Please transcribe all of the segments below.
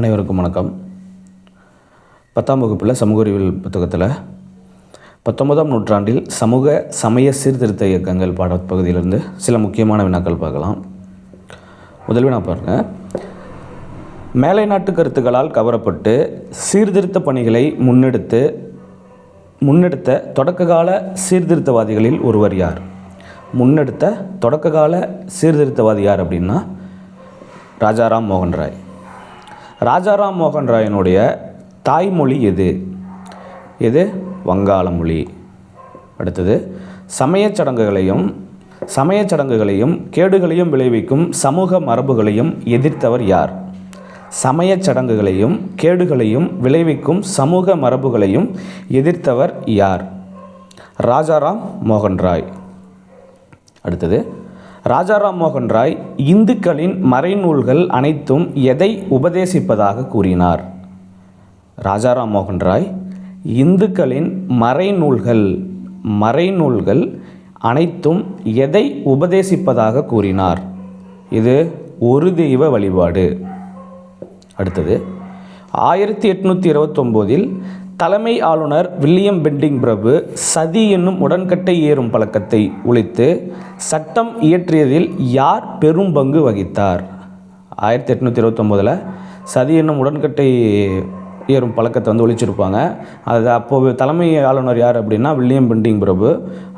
அனைவருக்கும் வணக்கம். 10ஆம் வகுப்பில் சமூக அறிவியல் புத்தகத்தில் 19ஆம் நூற்றாண்டில் சமூக சமய சீர்திருத்த இயக்கங்கள் பாடப்பகுதியிலிருந்து சில முக்கியமான வினாக்கள் பார்க்கலாம். முதல் வினா பாருங்கள். மேலை நாட்டு கருத்துக்களால் கவரப்பட்டு சீர்திருத்த பணிகளை முன்னெடுத்த தொடக்ககால சீர்திருத்தவாதிகளில் ஒருவர் யார்? முன்னெடுத்த தொடக்ககால சீர்திருத்தவாதி யார் அப்படின்னா ராஜாராம் மோகன் ராய். ராஜாராம் மோகன் ராயனுடைய தாய்மொழி எது? வங்காள மொழி. அடுத்தது, சமயச் சடங்குகளையும் கேடுகளையும் விளைவிக்கும் சமூக மரபுகளையும் எதிர்த்தவர் யார்? சமயச் சடங்குகளையும் கேடுகளையும் விளைவிக்கும் சமூக மரபுகளையும் எதிர்த்தவர் யார்? ராஜாராம் மோகன் ராய். அடுத்தது, ராஜாராம் மோகன் ராய் இந்துக்களின் மறைநூல்கள் அனைத்தும் எதை உபதேசிப்பதாக கூறினார்? ராஜாராம் மோகன் ராய் இந்துக்களின் மறைநூல்கள் அனைத்தும் எதை உபதேசிப்பதாக கூறினார்? இது ஒரு தெய்வ வழிபாடு. அடுத்தது, 1829 தலைமை ஆளுநர் வில்லியம் பெண்டிங் பிரபு சதி என்னும் உடன்கட்டை ஏறும் பழக்கத்தை ஒழித்து சட்டம் இயற்றியதில் யார் பெரும் பங்கு வகித்தார்? 1829 சதி என்னும் உடன்கட்டை ஏறும் பழக்கத்தை ஒழிச்சிருப்பாங்க. அது அப்போது தலைமை ஆளுநர் யார் அப்படின்னா வில்லியம் பெண்டிங் பிரபு.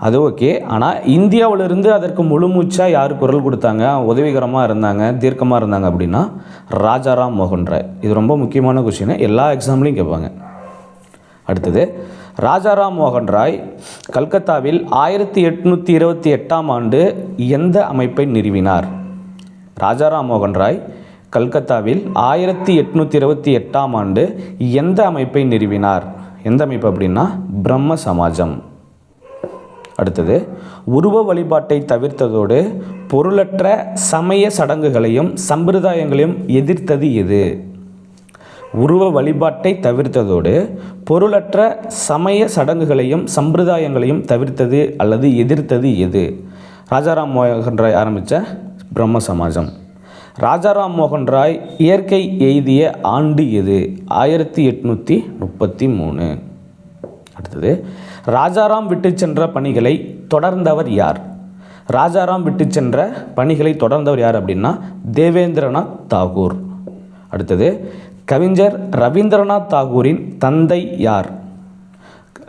அது ஓகே. ஆனால் இந்தியாவிலிருந்து அதற்கு முழுமூச்சாக யார் குரல் கொடுத்தாங்க, உதவிகரமாக இருந்தாங்க, தீர்க்கமாக இருந்தாங்க அப்படின்னா ராஜாராம் மோகன் ராய். இது ரொம்ப முக்கியமான கொஸ்டின், எல்லா எக்ஸாம்லையும் கேட்பாங்க. அடுத்தது, ராஜாராம் மோகன் ராய் கல்கத்தாவில் 1828ஆம் ஆண்டு எந்த அமைப்பை நிறுவினார்? ராஜாராம் மோகன் ராய் கல்கத்தாவில் 1828ஆம் ஆண்டு எந்த அமைப்பை நிறுவினார்? எந்த அமைப்பு அப்படின்னா பிரம்ம சமாஜம். அடுத்தது, உருவ வழிபாட்டை தவிர்த்ததோடு பொருளற்ற சமய சடங்குகளையும் சம்பிரதாயங்களையும் எதிர்த்தது எது? உருவ வழிபாட்டை தவிர்த்ததோடு பொருளற்ற சமய சடங்குகளையும் சம்பிரதாயங்களையும் தவிர்த்தது அல்லது எதிர்த்தது எது? ராஜாராம் மோகன் ராய் ஆரம்பித்த பிரம்ம சமாஜம். ராஜாராம் மோகன் ராய் இயற்கை எய்திய ஆண்டு எது? 1833. அடுத்தது, ராஜாராம் விட்டு சென்ற பணிகளை தொடர்ந்தவர் யார்? ராஜாராம் விட்டு சென்ற பணிகளை தொடர்ந்தவர் யார் அப்படின்னா தேவேந்திரநாத் தாகூர். அடுத்தது, கவிஞர் ரவீந்திரநாத் தாகூரின் தந்தை யார்?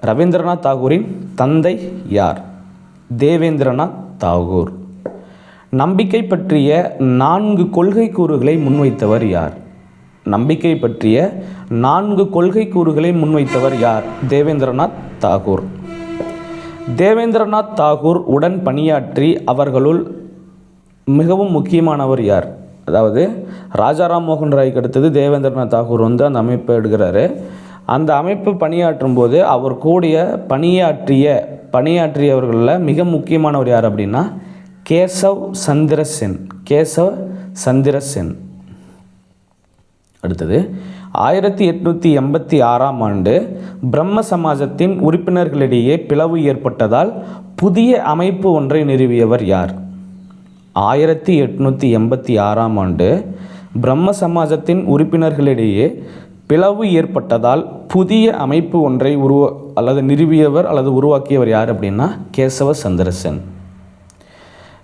ரவீந்திரநாத் தாகூரின் தந்தை யார்? தேவேந்திரநாத் தாகூர். நம்பிக்கை பற்றிய 4 கொள்கை கூறுகளை முன்வைத்தவர் யார்? நம்பிக்கை பற்றிய 4 கொள்கை கூறுகளை முன்வைத்தவர் யார்? தேவேந்திரநாத் தாகூர். தேவேந்திரநாத் தாகூர் உடன் பணியாற்றி அவர்களுள் மிகவும் முக்கியமானவர் யார்? அதாவது ராஜாராம் மோகன் ராய்க்கு அடுத்தது தேவேந்திரநாத் தாகூர் அந்த அமைப்பை எடுக்கிறாரு. அந்த அமைப்பு பணியாற்றும் போது அவர் கூடிய பணியாற்றியவர்களில் மிக முக்கியமானவர் யார் அப்படின்னா கேசவ் சந்திர சென். அடுத்தது, 1886ஆம் ஆண்டு பிரம்ம சமாஜத்தின் உறுப்பினர்களிடையே பிளவு ஏற்பட்டதால் புதிய அமைப்பு ஒன்றை நிறுவியவர் யார்? 1886ஆம் ஆண்டு பிரம்ம சமாஜத்தின் உறுப்பினர்களிடையே பிளவு ஏற்பட்டதால் புதிய அமைப்பு ஒன்றை நிறுவியவர் அல்லது உருவாக்கியவர் யார் அப்படின்னா கேசவ சந்திர சென்.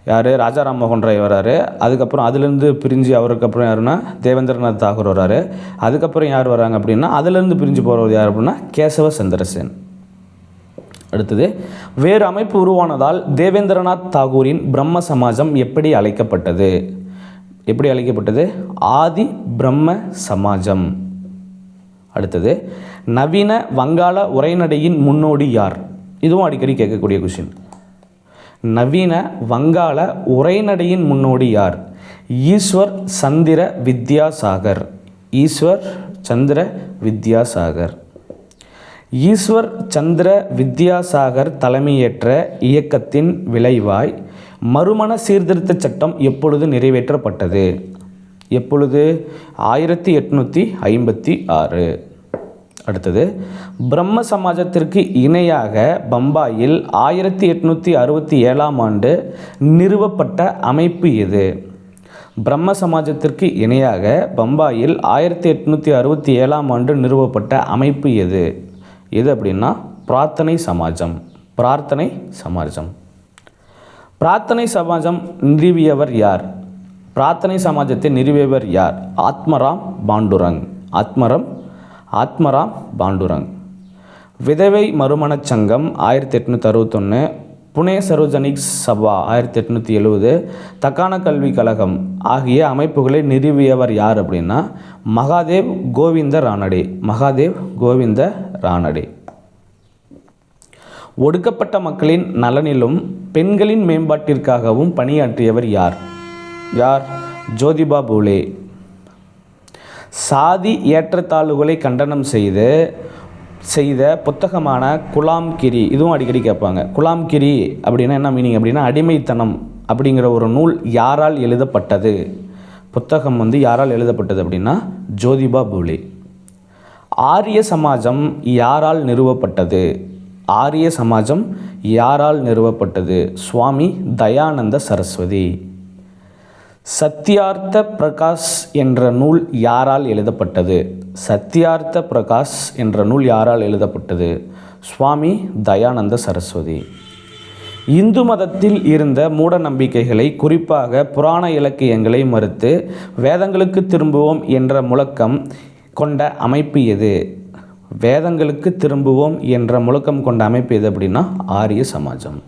யார்? ராஜாராம் மோகன் ராய் வராரு. அதுக்கப்புறம் அதுலேருந்து பிரிஞ்சு அவருக்கு அப்புறம் யாருன்னா தேவேந்திரநாத் தாகூர் வராரு. அதுக்கப்புறம் யார் வராங்க அப்படின்னா அதுலேருந்து பிரிஞ்சு போகிறது யார் அப்படின்னா கேசவ சந்திர சென். அடுத்தது, வேறு அமைப்பு உருவானதால் தேவேந்திரநாத் தாகூரின் பிரம்ம சமாஜம் எப்படி அழைக்கப்பட்டது? ஆதி பிரம்ம சமாஜம். அடுத்தது, நவீன வங்காள உரைநடையின் முன்னோடி யார்? இதுவும் அடிக்கடி கேட்கக்கூடிய கொஸ்டின். நவீன வங்காள உரைநடையின் முன்னோடி யார்? ஈஸ்வர் சந்திர வித்யாசாகர். ஈஸ்வர் சந்திர வித்யாசாகர் தலைமையேற்ற இயக்கத்தின் விளைவாய் மறுமண சீர்திருத்த சட்டம் எப்பொழுது நிறைவேற்றப்பட்டது? 1856. அடுத்தது, பிரம்ம சமாஜத்திற்கு இணையாக பம்பாயில் 1867ஆம் ஆண்டு நிறுவப்பட்ட அமைப்பு எது? பிரம்ம சமாஜத்திற்கு இணையாக பம்பாயில் 1867ஆம் ஆண்டு நிறுவப்பட்ட அமைப்பு எது? எது அப்படின்னா பிரார்த்தனை சமாஜம். பிரார்த்தனை சமாஜம். பிரார்த்தனை சமாஜம் நிறுவியவர் யார்? பிரார்த்தனை சமாஜத்தை நிறுவியவர் யார்? ஆத்மராம் பாண்டுரங். ஆத்மராம் பாண்டுரங். விதவை மறுமணச் சங்கம் 1861, புனே சரோஜனிக் சபா 1870, தக்கான கல்விக் கழகம் ஆகிய அமைப்புகளை நிறுவியவர் யார் அப்படின்னா மகாதேவ் கோவிந்த ரானடே. மகாதேவ் கோவிந்த ரானடே. ஒடுக்கப்பட்ட மக்களின் நலனிலும் பெண்களின் மேம்பாட்டிற்காகவும் பணியாற்றியவர் யார்? ஜோதிபா பூலே. சாதி ஏற்றத்தாழ்வுகளை கண்டனம் செய்த புத்தகமான குலாம்கிரி, இதுவும் அடிக்கடி கேட்பாங்க. குலாம்கிரி அப்படின்னா என்ன மீனிங் அப்படின்னா அடிமைத்தனம் அப்படிங்கிற ஒரு நூல் யாரால் எழுதப்பட்டது? புத்தகம் யாரால் எழுதப்பட்டது அப்படின்னா ஜோதிபா பூலே. ஆரிய சமாஜம் யாரால் நிறுவப்பட்டது? ஆரிய சமாஜம் யாரால் நிறுவப்பட்டது? சுவாமி தயானந்த சரஸ்வதி. சத்யார்த்த பிரகாஷ் என்ற நூல் யாரால் எழுதப்பட்டது? சத்யார்த்த பிரகாஷ் என்ற நூல் யாரால் எழுதப்பட்டது? சுவாமி தயானந்த சரஸ்வதி. இந்து மதத்தில் இருந்த மூட நம்பிக்கைகளை, குறிப்பாக புராண இலக்கியங்களை மறுத்து வேதங்களுக்கு திரும்புவோம் என்ற முழக்கம் கொண்ட அமைப்பு எது? வேதங்களுக்கு திரும்புவோம் என்ற முழக்கம் கொண்ட அமைப்பு எது அப்படின்னா ஆரிய சமாஜம்.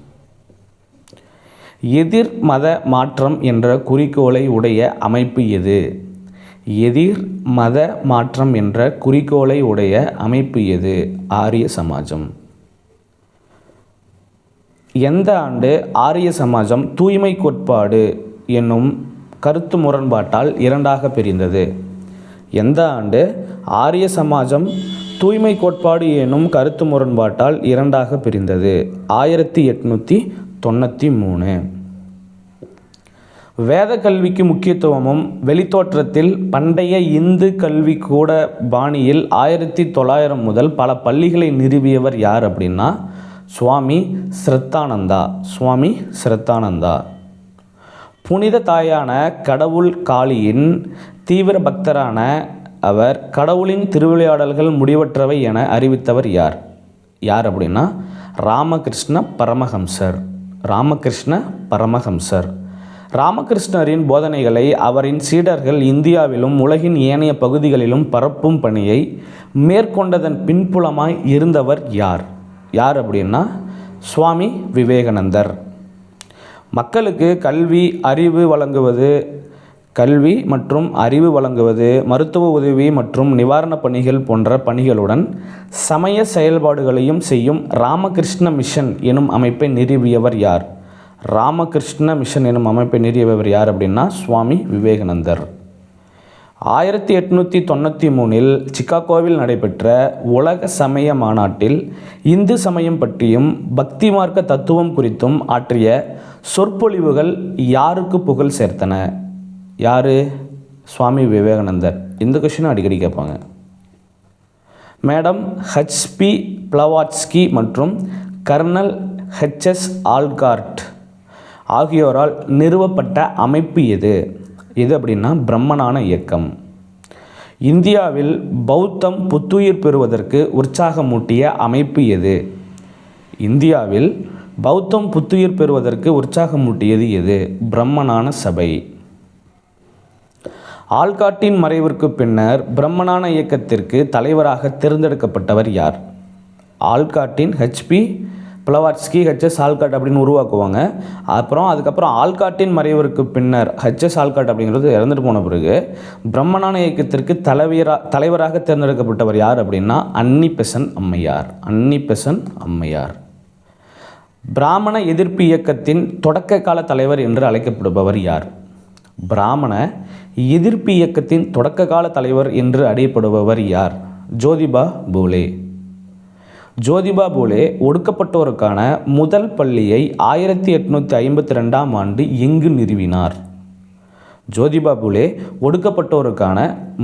எதிர் மத மாற்றம் என்ற குறிக்கோளை உடைய அமைப்பு எது? எதிர் மத மாற்றம் என்ற குறிக்கோளை உடைய அமைப்பு எது? ஆரிய சமாஜம். எந்த ஆண்டு ஆரிய சமாஜம் தூய்மை கோட்பாடு என்னும் கருத்து முரண்பாட்டால் இரண்டாக பிரிந்தது? எந்த ஆண்டு ஆரிய சமாஜம் தூய்மை கோட்பாடு எனும் கருத்து முரண்பாட்டால் இரண்டாக பிரிந்தது? 1893. வேத கல்விக்கு முக்கியத்துவமும் வெளித்தோற்றத்தில் பண்டைய இந்து கல்வி கூட பாணியில் 1900 முதல் பல பள்ளிகளை நிறுவியவர் யார் அப்படின்னா சுவாமி ஸ்ரத்தானந்தா. புனித தாயான கடவுள் காளியின் தீவிர பக்தரான அவர் கடவுளின் திருவிளையாடல்கள் முடிவற்றவை என அறிவித்தவர் யார்? அப்படின்னா ராமகிருஷ்ண பரமஹம்சர். ராமகிருஷ்ணரின் போதனைகளை அவரின் சீடர்கள் இந்தியாவிலும் உலகின் ஏனைய பகுதிகளிலும் பரப்பும் பணியை மேற்கொண்டதன் பின்புலமாய் இருந்தவர் யார்? அப்படின்னா சுவாமி விவேகானந்தர். மக்களுக்கு கல்வி மற்றும் அறிவு வழங்குவது, மருத்துவ உதவி மற்றும் நிவாரணப் பணிகள் போன்ற பணிகளுடன் சமய செயல்பாடுகளையும் செய்யும் ராமகிருஷ்ண மிஷன் எனும் அமைப்பை நிறுவியவர் யார்? அப்படின்னா சுவாமி விவேகானந்தர். 1893 சிகாகோவில் நடைபெற்ற உலக சமய மாநாட்டில் இந்து சமயம் பற்றியும் பக்தி மார்க்க தத்துவம் குறித்தும் ஆற்றிய சொற்பொழிவுகள் யாருக்கு புகழ் சேர்த்தன? சுவாமி விவேகானந்தர். இந்த கொஸ்டின் அடிக்கடி கேட்பாங்க. மேடம் ஹெச்பி பிளவாட்ஸ்கி மற்றும் கர்னல் ஹெச்எஸ் ஆல்கார்ட் ஆகியோரால் நிறுவப்பட்ட அமைப்பு எது? அப்படின்னா பிரம்மஞான இயக்கம். இந்தியாவில் பௌத்தம் புத்துயிர் பெறுவதற்கு உற்சாகமூட்டிய அமைப்பு எது? இந்தியாவில் பௌத்தம் புத்துயிர் பெறுவதற்கு உற்சாகமூட்டியது எது? பிரம்மஞான சபை. ஆல்காட்டின் மறைவிற்கு பின்னர் பிரம்மஞான இயக்கத்திற்கு தலைவராக தேர்ந்தெடுக்கப்பட்டவர் யார்? ஆல்காட்டின் ஹெச்பி பிளவாட்ஸ்கி ஹெச்எஸ் ஆல்காட் அப்படின்னு உருவாக்குவாங்க. அதுக்கப்புறம் ஆல்காட்டின் மறைவிற்கு பின்னர் ஹெச்எஸ் ஆல்காட் அப்படிங்கிறது இறந்துட்டு போன பிறகு பிரம்மஞான இயக்கத்திற்கு தலைவராக தேர்ந்தெடுக்கப்பட்டவர் யார் அப்படின்னா அன்னிபெசன்ட் அம்மையார். பிராமண எதிர்ப்பு இயக்கத்தின் தொடக்க கால தலைவர் என்று அழைக்கப்படுபவர் யார்? பிராமண எதிர்ப்பு இயக்கத்தின் தொடக்க கால தலைவர் என்று அழைக்கப்படுபவர் யார்? ஜோதிபா பூலே. ஜோதிபா பூலே ஒடுக்கப்பட்டோருக்கான முதல் பள்ளியை 1852ஆம் ஆண்டு எங்கு நிறுவினார்? ஜோதிபா பூலே ஒடுக்கப்பட்டோருக்கான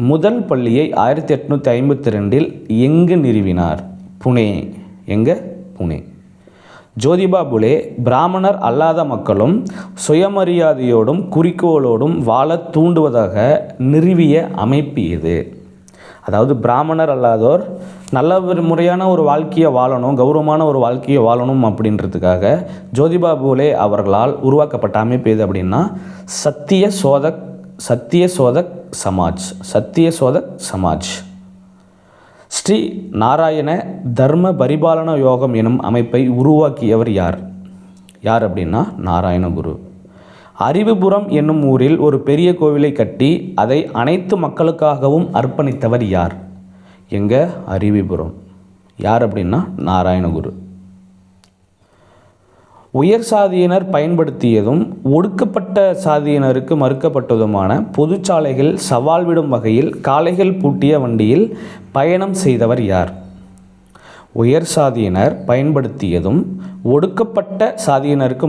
முதல் பள்ளியை 1852இல் எங்கு நிறுவினார்? புனே. புனே. ஜோதிபா புலே பிராமணர் அல்லாத மக்களும் சுயமரியாதையோடும் குறிக்கோளோடும் வாழ தூண்டுவதாக நிறுவிய அமைப்பு இது. அதாவது பிராமணர் அல்லாதோர் நல்ல முறையான ஒரு வாழ்க்கையை வாழணும், கௌரவமான ஒரு வாழ்க்கையை வாழணும் அப்படின்றதுக்காக ஜோதிபா புலே அவர்களால் உருவாக்கப்பட்ட அமைப்பு எது அப்படின்னா சத்தியசோதக் சமாஜ். ஸ்ரீ நாராயண தர்ம பரிபாலன யோகம் எனும் அமைப்பை உருவாக்கியவர் யார் அப்படின்னா நாராயணகுரு. அறிவுபுரம் என்னும் ஊரில் ஒரு பெரிய கோவிலை கட்டி அதை அனைத்து மக்களுக்காகவும் அர்ப்பணித்தவர் யார்? அறிவுபுரம். யார் அப்படின்னா நாராயணகுரு. உயர் சாதியினர் பயன்படுத்தியதும் ஒடுக்கப்பட்ட சாதியினருக்கு மறுக்கப்பட்டதுமான பொதுச்சாலைகள் சவால் விடும் வகையில் காளைகள் பூட்டிய வண்டியில் பயணம் செய்தவர் யார்? உயர் சாதியினர் பயன்படுத்தியதும் ஒடுக்கப்பட்ட சாதியினருக்கு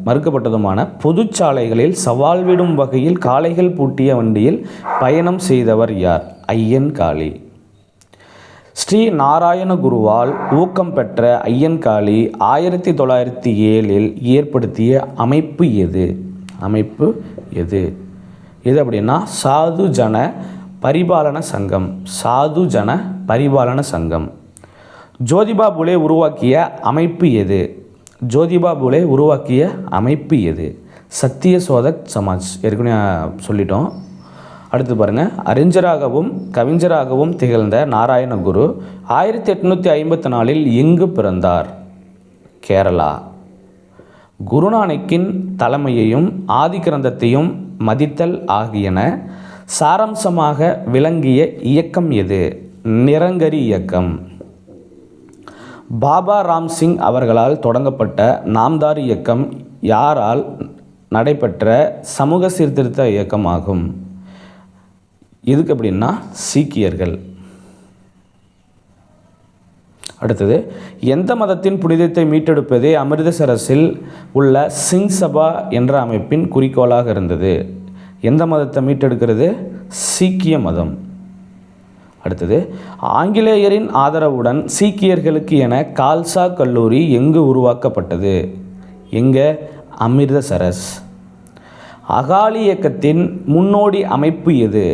மறுக்கப்பட்டதுமான பொதுச்சாலைகளில் சவால் விடும் வகையில் காளைகள் பூட்டிய வண்டியில் பயணம் செய்தவர் யார்? ஐயன்காளி. ஸ்ரீ நாராயணகுருவால் ஊக்கம் பெற்ற ஐயன்காளி 1907 ஏற்படுத்திய அமைப்பு எது? எது அப்படின்னா சாது ஜன பரிபாலன சங்கம். ஜோதிபா புலே உருவாக்கிய அமைப்பு எது? சத்தியசோதக் சமாஜ். ஏற்கனவே சொல்லிட்டோம். அடுத்து பாருங்கள், அறிஞராகவும் கவிஞராகவும் திகழ்ந்த நாராயணகுரு 1854 எங்கு பிறந்தார்? கேரளா. குருநானக்கின் தலைமையையும் ஆதிகிரந்தத்தையும் மதித்தல் ஆகியன சாராம்சமாக விளங்கிய இயக்கம் எது? நிரங்கரி இயக்கம். பாபா ராம்சிங் அவர்களால் தொடங்கப்பட்ட நாம்தார் இயக்கம் யாரால் நடைபெற்ற சமூக சீர்திருத்த இயக்கமாகும்? எதுக்கு அப்படின்னா சீக்கியர்கள். அடுத்தது, எந்த மதத்தின் புனிதத்தை மீட்டெடுப்பதே அமிர்தசரஸில் உள்ள சிங் சபா என்ற அமைப்பின் குறிக்கோளாக இருந்தது? எந்த மதத்தை மீட்டெடுக்கிறது? சீக்கிய மதம். அடுத்தது, ஆங்கிலேயரின் ஆதரவுடன் சீக்கியர்களுக்கு என கால்சா கல்லூரி எங்கு உருவாக்கப்பட்டது? அமிர்தசரஸ். அகாலி இயக்கத்தின் முன்னோடி அமைப்பு எது?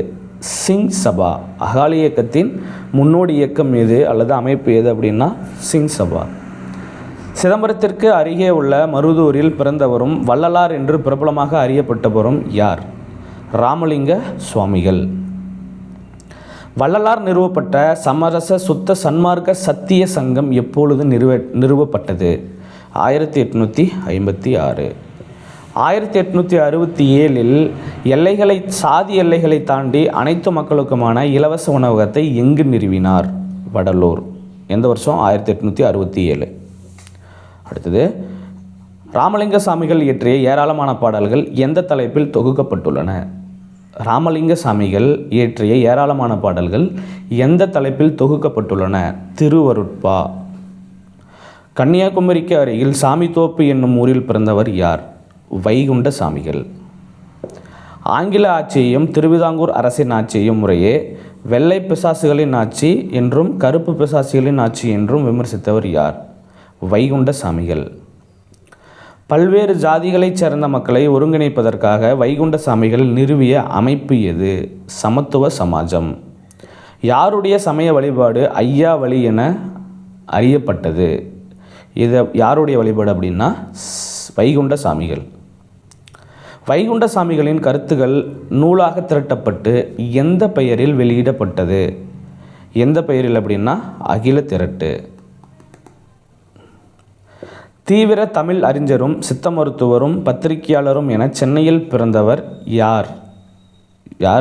சிங் சபா. அகாலி இயக்கத்தின் முன்னோடி இயக்கம் எது அல்லது அமைப்பு எது அப்படின்னா சிங் சபா. சிதம்பரத்திற்கு அருகே உள்ள மருதூரில் பிறந்தவரும் வள்ளலார் என்று பிரபலமாக அறியப்பட்டவரும் யார்? ராமலிங்க சுவாமிகள். வள்ளலார் நிறுவப்பட்ட சமரச சுத்த சன்மார்க்க சத்திய சங்கம் எப்பொழுது நிறுவப்பட்டது? 1856. 1867 சாதி எல்லைகளை தாண்டி அனைத்து மக்களுக்குமான இலவச உணவகத்தை எங்கு நிறுவினார்? வடலூர். எந்த வருஷம்? 1867. அடுத்தது, ராமலிங்க சாமிகள் இயற்றிய ஏராளமான பாடல்கள் எந்த தலைப்பில் தொகுக்கப்பட்டுள்ளன? ராமலிங்க சாமிகள் இயற்றிய ஏராளமான பாடல்கள் எந்த தலைப்பில் தொகுக்கப்பட்டுள்ளன? திருவருட்பா. கன்னியாகுமரிக்கு அருகில் சாமித்தோப்பு என்னும் ஊரில் பிறந்தவர் யார்? வைகுண்ட சாமிகள். ஆங்கில ஆட்சியையும் திருவிதாங்கூர் அரசின் ஆட்சியையும் முறையே வெள்ளை பிசாசுகளின் ஆட்சி என்றும் கருப்பு பிசாசுகளின் ஆட்சி என்றும் விமர்சித்தவர் யார்? வைகுண்ட சாமிகள். பல்வேறு ஜாதிகளைச் சேர்ந்த மக்களை ஒருங்கிணைப்பதற்காக வைகுண்ட சாமிகள் நிறுவிய அமைப்பு எது? சமத்துவ சமாஜம். யாருடைய சமய வழிபாடு ஐயா வழி என அறியப்பட்டது? இது யாருடைய வழிபாடு அப்படின்னா வைகுண்ட சாமிகள். வைகுண்ட சாமிகளின் கருத்துக்கள் நூலாக திரட்டப்பட்டு எந்த பெயரில் வெளியிடப்பட்டது? எந்த பெயரில் அப்படின்னா அகில திரட்டு. தீவிர தமிழ் அறிஞரும் சித்த மருத்துவரும் பத்திரிகையாளரும் என சென்னையில் பிறந்தவர் யார்?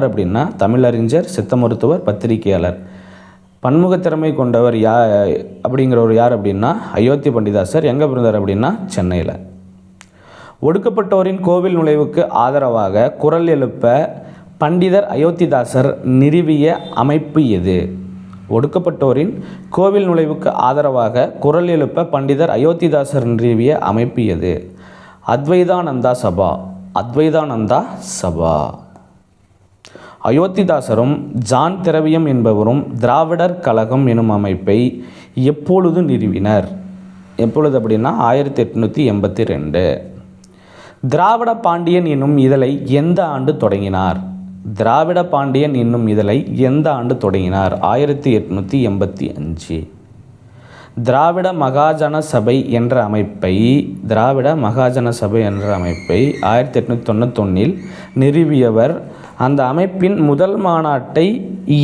அப்படின்னா தமிழறிஞர், சித்த மருத்துவர், பத்திரிகையாளர். பன்முக திறமை கொண்டவர் அப்படிங்கிறவர் யார் அப்படின்னா அயோத்தி பண்டிதாசர். எங்கே பிறந்தார் அப்படின்னா சென்னையில். ஒடுக்கப்பட்டோரின் கோவில் நுழைவுக்கு ஆதரவாக குரல் எழுப்ப பண்டிதர் அயோத்திதாசர் நிறுவிய அமைப்பு எது? ஒடுக்கப்பட்டோரின் கோவில் நுழைவுக்கு ஆதரவாக குரல் எழுப்ப பண்டிதர் அயோத்திதாசர் நிறுவிய அமைப்பு எது? அத்வைதானந்தா சபா. அயோத்திதாசரும் ஜான் திரவியம் என்பவரும் திராவிடர் கழகம் எனும் அமைப்பை எப்பொழுது நிறுவினர்? எப்பொழுது அப்படின்னா 1882. திராவிட பாண்டியன் என்னும் இதழை எந்த ஆண்டு தொடங்கினார்? திராவிட பாண்டியன் என்னும் இதழை எந்த ஆண்டு தொடங்கினார்? 1885. திராவிட மகாஜன சபை என்ற அமைப்பை 1891 நிறுவியவர். அந்த அமைப்பின் முதல் மாநாட்டை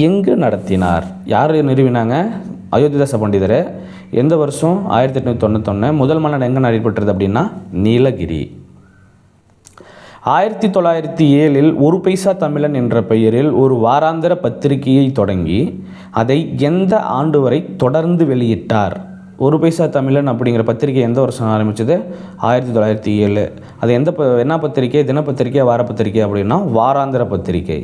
எங்கு நடத்தினார்? யார் நிறுவினாங்க? அயோத்திதாச பண்டிதர். எந்த வருஷம்? 1891. முதல் மாநாடு எங்கே நடைபெற்றது அப்படின்னா நீலகிரி. 1907 ஒரு பைசா தமிழன் என்ற பெயரில் ஒரு வாராந்திர பத்திரிகையை தொடங்கி அதை எந்த ஆண்டு வரை தொடர்ந்து வெளியிட்டார்? ஒரு பைசா தமிழன் அப்படிங்கிற பத்திரிகை எந்த வருஷம் ஆரம்பித்தது? 1907. அது என்ன பத்திரிகை? தினப்பத்திரிகை, வாரப்பத்திரிகை அப்படின்னா வாராந்திர பத்திரிகை.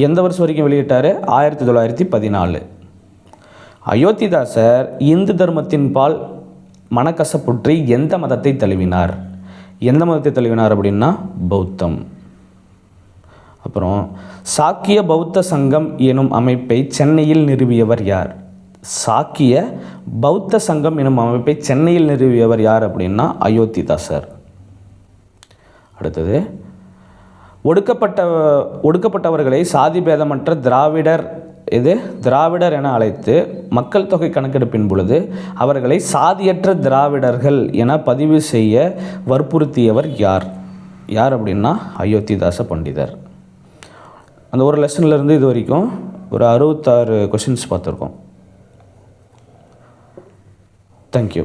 எந்த வருஷம் வரைக்கும் வெளியிட்டார்? 1914. அயோத்திதாசர் இந்து தர்மத்தின் பால் மனக்கசப்புற்றி எந்த மதத்தை தழுவினார்? எந்த மதத்தை தழுவினார் அப்படின்னா பௌத்தம். அப்புறம் சாக்கிய பௌத்த சங்கம் எனும் அமைப்பை சென்னையில் நிறுவியவர் யார்? சாக்கிய பௌத்த சங்கம் எனும் அமைப்பை சென்னையில் நிறுவியவர் யார் அப்படின்னா அயோத்திதாசர். அடுத்தது, ஒடுக்கப்பட்டவர்களை சாதி பேதமற்ற திராவிடர் என அழைத்து மக்கள் தொகை கணக்கெடுப்பின் பொழுது அவர்களை சாதியற்ற திராவிடர்கள் என பதிவு செய்ய வற்புறுத்தியவர் யார்? அப்படின்னா அயோத்திதாச பண்டிதர். அந்த ஒரு லெசன்லேருந்து இது வரைக்கும் ஒரு 66 கொஷின்ஸ் பார்த்துருக்கோம். தேங்க்யூ.